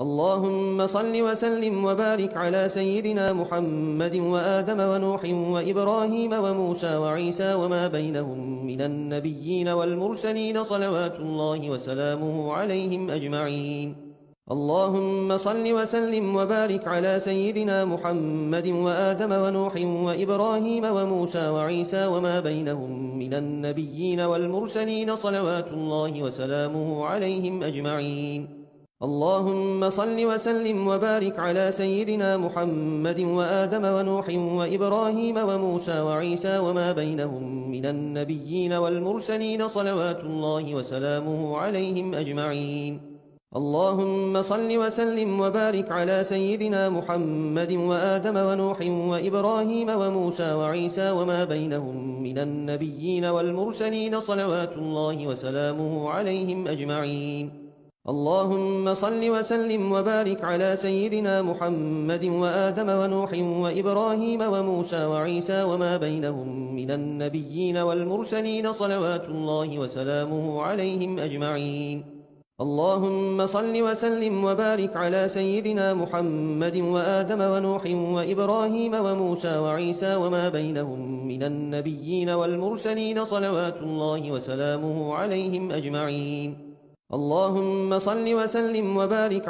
اللهم صل وسلم وبارك على سيدنا محمد وآدم ونوح وإبراهيم وموسى وعيسى وما بينهم من النبيين والمرسلين صلوات الله وسلامه عليهم أجمعين. اللهم صل وسلم وبارك على سيدنا محمد وآدم ونوح وإبراهيم وموسى وعيسى وما بينهم من النبيين والمرسلين صلوات الله وسلامه عليهم أجمعين. اللهم صل وسلم وبارك على سيدنا محمد وآدم ونوح وإبراهيم وموسى وعيسى وما بينهم من النبيين والمرسلين صلوات الله وسلامه عليهم أجمعين. اللهم صل وسلم وبارك على سيدنا محمد وآدم ونوح وإبراهيم وموسى وعيسى وما بينهم من النبيين والمرسلين صلوات الله وسلامه عليهم أجمعين. اللهم صل وسلم وبارك على سيدنا محمد وآدم ونوح وإبراهيم وموسى وعيسى وما بينهم من النبيين والمرسلين صلوات الله وسلامه عليهم أجمعين. اللهم صل وسلم وبارك على سيدنا محمد وآدم ونوح وإبراهيم وموسى وعيسى وما بينهم من النبيين والمرسلين صلوات الله وسلامه عليهم أجمعين. اللهم صل وسلم وبارك